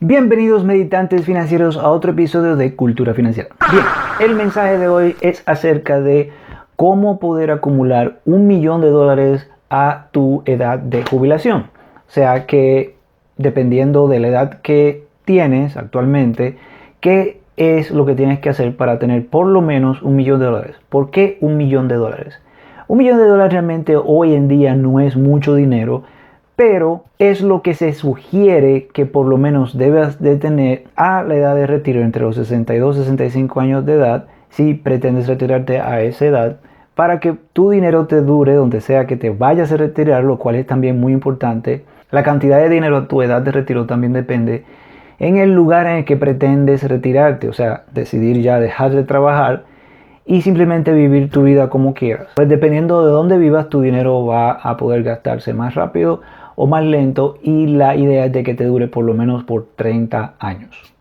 Bienvenidos meditantes financieros a otro episodio de Cultura Financiera. Bien, el mensaje de hoy es acerca de cómo poder acumular $1.000.000 a tu edad de jubilación. O sea que dependiendo de la edad que tienes actualmente, ¿qué es lo que tienes que hacer para tener por lo menos $1.000.000? ¿Por qué $1.000.000? $1.000.000 realmente hoy en día no es mucho dinero, pero es lo que se sugiere que por lo menos debas de tener a la edad de retiro entre los 62 y 65 años de edad, si pretendes retirarte a esa edad, para que tu dinero te dure donde sea que te vayas a retirar, lo cual es también muy importante. La cantidad de dinero a tu edad de retiro también depende en el lugar en el que pretendes retirarte, o sea, decidir ya dejar de trabajar y simplemente vivir tu vida como quieras. Pues dependiendo de dónde vivas, tu dinero va a poder gastarse más rápido o más lento, y la idea es de que te dure por lo menos por 30 años.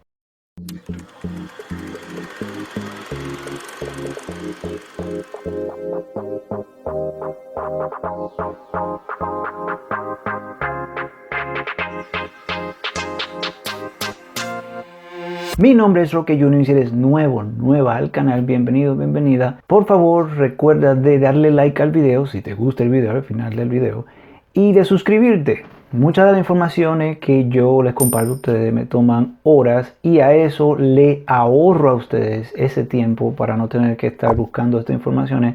Mi nombre es Roque Junior y si eres nueva al canal, bienvenido, bienvenida. Por favor, recuerda de darle like al video si te gusta el video al final del video y de suscribirte. Muchas de las informaciones que yo les comparto a ustedes me toman horas y a eso le ahorro a ustedes ese tiempo para no tener que estar buscando estas informaciones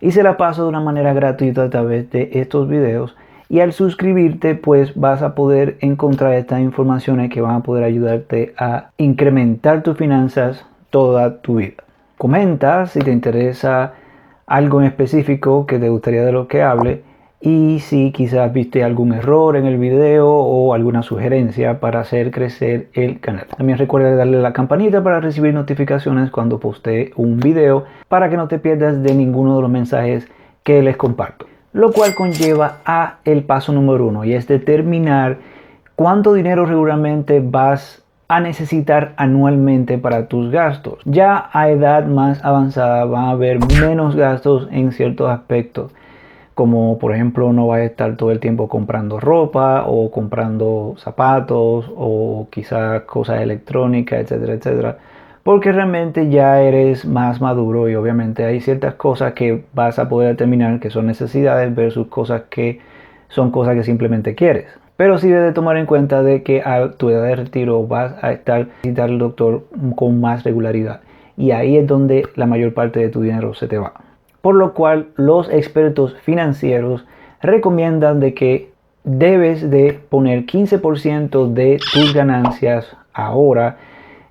y se la paso de una manera gratuita a través de estos videos. Y al suscribirte pues vas a poder encontrar estas informaciones que van a poder ayudarte a incrementar tus finanzas toda tu vida. Comenta si te interesa algo en específico que te gustaría de lo que hable y si quizás viste algún error en el video o alguna sugerencia para hacer crecer el canal. También recuerda darle a la campanita para recibir notificaciones cuando postee un video para que no te pierdas de ninguno de los mensajes que les comparto. Lo cual conlleva a el paso número 1 y es determinar cuánto dinero regularmente vas a necesitar anualmente para tus gastos. Ya a edad más avanzada van a haber menos gastos en ciertos aspectos, como por ejemplo no vas a estar todo el tiempo comprando ropa o comprando zapatos o quizás cosas electrónicas, etcétera, etcétera, porque realmente ya eres más maduro y obviamente hay ciertas cosas que vas a poder determinar que son necesidades versus cosas que son cosas que simplemente quieres. Pero sí debes de tomar en cuenta de que a tu edad de retiro vas a estar a visitar al doctor con más regularidad y ahí es donde la mayor parte de tu dinero se te va. Por lo cual los expertos financieros recomiendan de que debes de poner 15% de tus ganancias ahora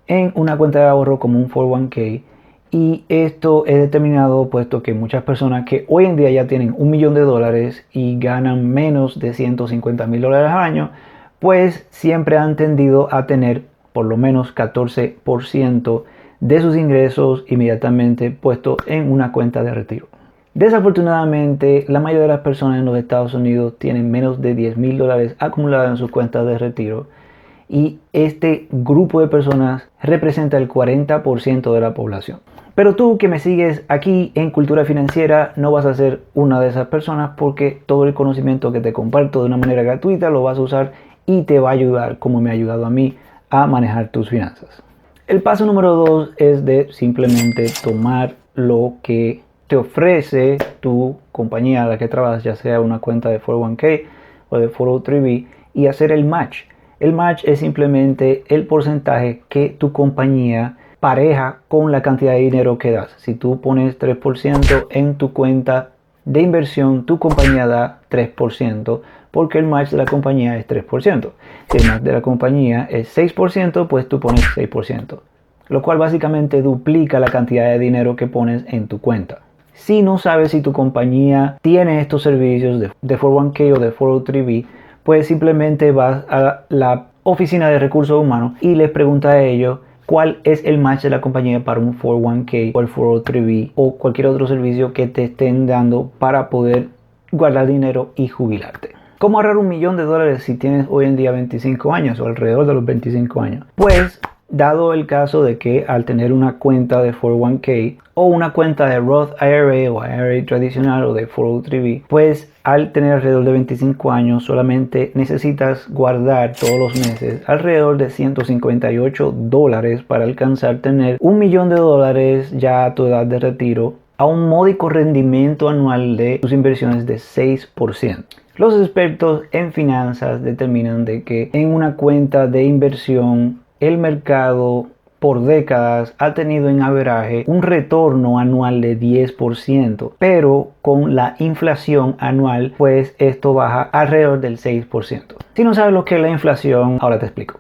en una cuenta de ahorro como un 401k, y esto es determinado puesto que muchas personas que hoy en día ya tienen $1.000.000 y ganan menos de $150.000 al año, pues siempre han tendido a tener por lo menos 14% de sus ingresos inmediatamente puesto en una cuenta de retiro. Desafortunadamente, la mayoría de las personas en los Estados Unidos tienen menos de $10.000 acumulados en sus cuentas de retiro, y este grupo de personas representa el 40% de la población. Pero tú que me sigues aquí en Cultura Financiera no vas a ser una de esas personas, porque todo el conocimiento que te comparto de una manera gratuita lo vas a usar y te va a ayudar, como me ha ayudado a mí, a manejar tus finanzas. El paso número 2 es de simplemente tomar lo que te ofrece tu compañía a la que trabajas, ya sea una cuenta de 401k o de 403b, y hacer el match. El match es simplemente el porcentaje que tu compañía pareja con la cantidad de dinero que das. Si tú pones 3% en tu cuenta de inversión, tu compañía da 3%, porque el match de la compañía es 3%. Si el match de la compañía es 6%, pues tú pones 6%, lo cual básicamente duplica la cantidad de dinero que pones en tu cuenta. Si no sabes si tu compañía tiene estos servicios de 401k o de 403b, pues simplemente vas a la oficina de recursos humanos y les preguntas a ellos cuál es el match de la compañía para un 401k o el 403b o cualquier otro servicio que te estén dando para poder guardar dinero y jubilarte. ¿Cómo ahorrar $1.000.000 si tienes hoy en día 25 años o alrededor de los 25 años? Pues dado el caso de que al tener una cuenta de 401k o una cuenta de Roth IRA o IRA tradicional o de 403b, pues al tener alrededor de 25 años solamente necesitas guardar todos los meses alrededor de $158 para alcanzar tener $1.000.000 ya a tu edad de retiro, a un módico rendimiento anual de tus inversiones de 6%. Los expertos en finanzas determinan de que en una cuenta de inversión el mercado por décadas ha tenido en averaje un retorno anual de 10%, pero con la inflación anual pues esto baja alrededor del 6%. Si no sabes lo que es la inflación, ahora te explico.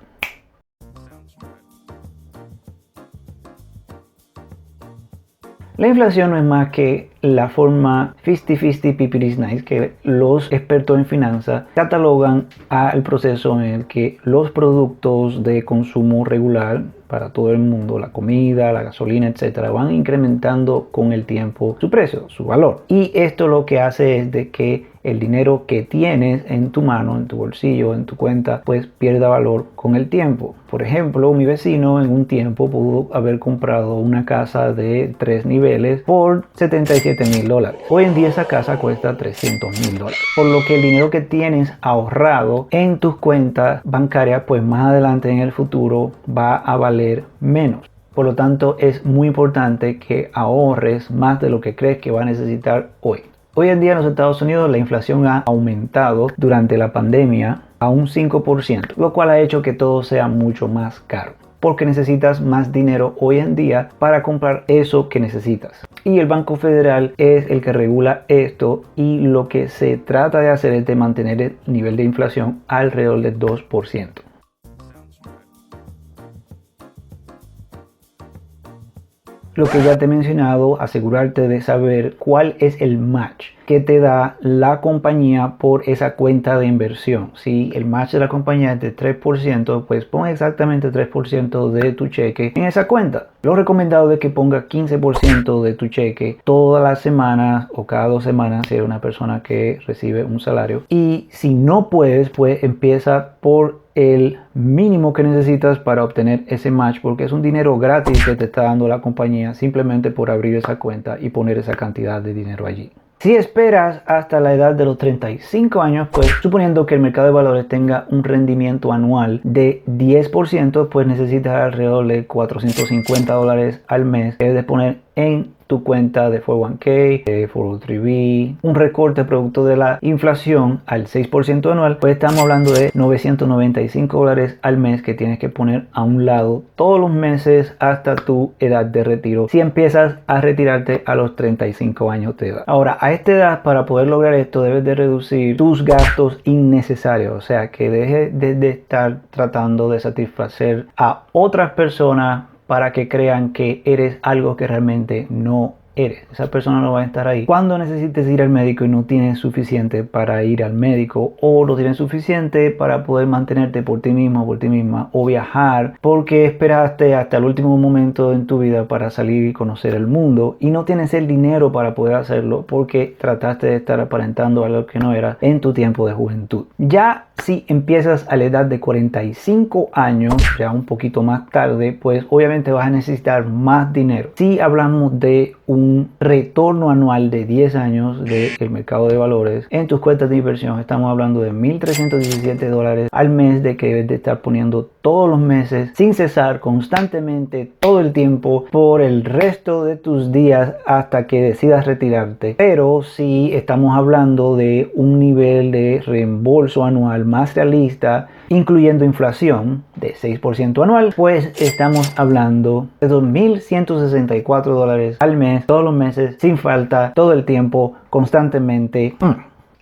La inflación no es más que la forma 50-50 pipiris nice que los expertos en finanzas catalogan al proceso en el que los productos de consumo regular para todo el mundo, la comida, la gasolina, etcétera, van incrementando con el tiempo su precio, su valor. Y esto lo que hace es de que el dinero que tienes en tu mano, en tu bolsillo, en tu cuenta, pues pierda valor con el tiempo. Por ejemplo, mi vecino en un tiempo pudo haber comprado una casa de 3 niveles por $77.000. Hoy en día esa casa cuesta $300.000. Por lo que el dinero que tienes ahorrado en tus cuentas bancarias, pues más adelante en el futuro va a valer menos. Por lo tanto, es muy importante que ahorres más de lo que crees que va a necesitar hoy. Hoy en día en los Estados Unidos la inflación ha aumentado durante la pandemia a un 5%, lo cual ha hecho que todo sea mucho más caro, porque necesitas más dinero hoy en día para comprar eso que necesitas. Y el Banco Federal es el que regula esto y lo que se trata de hacer es de mantener el nivel de inflación alrededor del 2%. Lo que ya te he mencionado, asegurarte de saber cuál es el match que te da la compañía por esa cuenta de inversión. Si el match de la compañía es de 3%, pues pon exactamente 3% de tu cheque en esa cuenta. Lo recomendado es que pongas 15% de tu cheque todas las semanas o cada 2 semanas si eres una persona que recibe un salario. Y si no puedes, pues empieza por el mínimo que necesitas para obtener ese match, porque es un dinero gratis que te está dando la compañía simplemente por abrir esa cuenta y poner esa cantidad de dinero allí. Si esperas hasta la edad de los 35 años, pues suponiendo que el mercado de valores tenga un rendimiento anual de 10%, pues necesitas alrededor de $450 al mes que debes poner en tu cuenta de 401k, de 403b, un recorte producto de la inflación al 6% anual, pues estamos hablando de $995 al mes que tienes que poner a un lado todos los meses hasta tu edad de retiro, si empiezas a retirarte a los 35 años de edad. Ahora, a esta edad, para poder lograr esto, debes de reducir tus gastos innecesarios, o sea, que dejes de estar tratando de satisfacer a otras personas para que crean que eres algo que realmente no eres. Esa persona no va a estar ahí cuando necesites ir al médico y no tienes suficiente para ir al médico, o no tienes suficiente para poder mantenerte por ti mismo, por ti misma, o viajar porque esperaste hasta el último momento en tu vida para salir y conocer el mundo y no tienes el dinero para poder hacerlo porque trataste de estar aparentando algo que no era en tu tiempo de juventud. Ya si empiezas a la edad de 45 años, ya un poquito más tarde, pues obviamente vas a necesitar más dinero. Si hablamos de un retorno anual de 10 años del mercado de valores en tus cuentas de inversión, estamos hablando de $1.317 al mes de que debes de estar poniendo todos los meses sin cesar, constantemente, todo el tiempo, por el resto de tus días hasta que decidas retirarte. Pero si estamos hablando de un nivel de reembolso anual más realista, incluyendo inflación de 6% anual, pues estamos hablando de $2.164 al mes, todos los meses, sin falta, todo el tiempo, constantemente,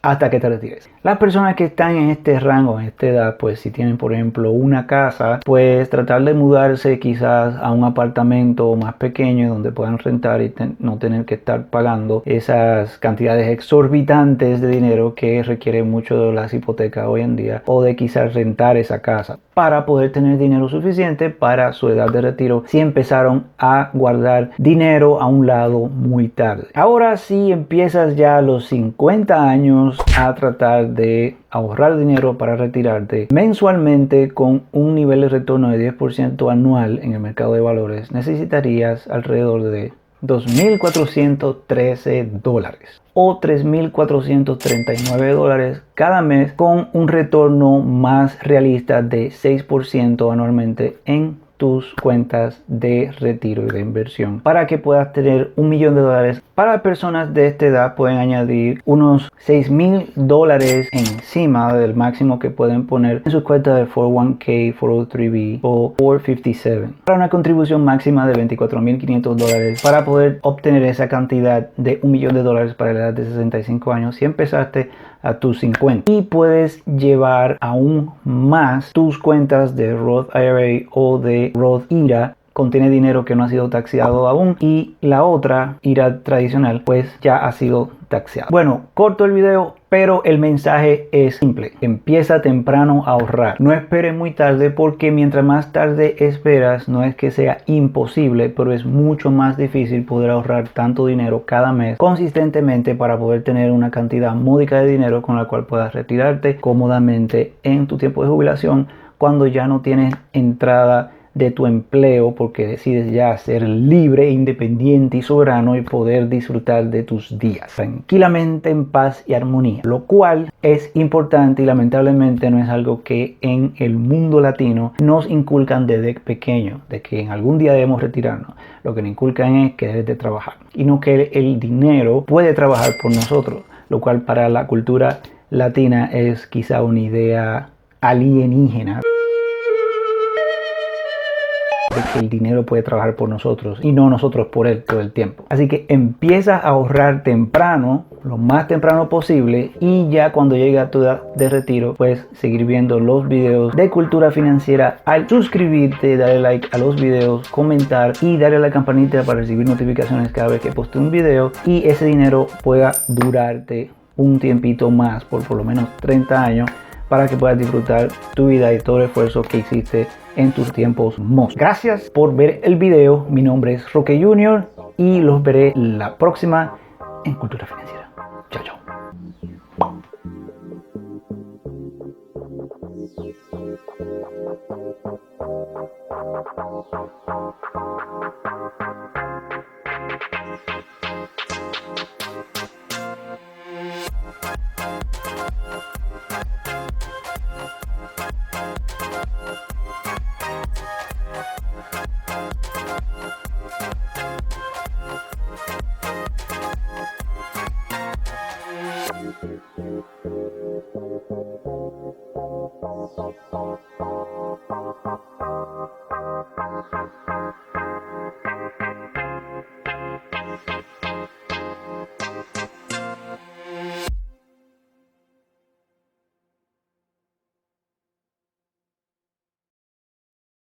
hasta que te retires. Las personas que están en este rango, en esta edad, pues si tienen por ejemplo una casa, pues tratar de mudarse quizás a un apartamento más pequeño donde puedan rentar y no tener que estar pagando esas cantidades exorbitantes de dinero que requieren mucho de las hipotecas hoy en día, o de quizás rentar esa casa para poder tener dinero suficiente para su edad de retiro si empezaron a guardar dinero a un lado muy tarde. Ahora si empiezas ya a los 50 años a tratar de ahorrar dinero para retirarte mensualmente con un nivel de retorno de 10% anual en el mercado de valores, necesitarías alrededor de $2.413 o $3.439 cada mes, con un retorno más realista de 6% anualmente en tus cuentas de retiro y de inversión, para que puedas tener $1.000.000. Para personas de esta edad pueden añadir unos $6.000 encima del máximo que pueden poner en sus cuentas de 401k, 403b o 457, para una contribución máxima de $24.500 para poder obtener esa cantidad de $1.000.000 para la edad de 65 años si empezaste a tus 50. Y puedes llevar aún más tus cuentas de Roth IRA o de Roth IRA. Contiene dinero que no ha sido taxado aún, y la otra IRA tradicional pues ya ha sido taxado. Bueno, corto el video, pero el mensaje es simple: empieza temprano a ahorrar. No esperes muy tarde, porque mientras más tarde esperas, no es que sea imposible, pero es mucho más difícil poder ahorrar tanto dinero cada mes consistentemente para poder tener una cantidad módica de dinero con la cual puedas retirarte cómodamente en tu tiempo de jubilación, cuando ya no tienes entrada de tu empleo, porque decides ya ser libre, independiente y soberano y poder disfrutar de tus días tranquilamente, en paz y armonía, lo cual es importante y lamentablemente no es algo que en el mundo latino nos inculcan desde pequeño, de que en algún día debemos retirarnos. Lo que nos inculcan es que debes de trabajar, y no que el dinero puede trabajar por nosotros, lo cual para la cultura latina es quizá una idea alienígena, de que el dinero puede trabajar por nosotros y no nosotros por él todo el tiempo. Así que empieza a ahorrar temprano, lo más temprano posible, y ya cuando llegue a tu edad de retiro puedes seguir viendo los videos de cultura financiera al suscribirte, darle like a los videos, comentar y darle a la campanita para recibir notificaciones cada vez que poste un video, y ese dinero pueda durarte un tiempito más, por lo menos 30 años, para que puedas disfrutar tu vida y todo el esfuerzo que hiciste en tus tiempos mozos. Gracias por ver el video. Mi nombre es Roque Jr. y los veré la próxima en Cultura Financiera. Chao, chao.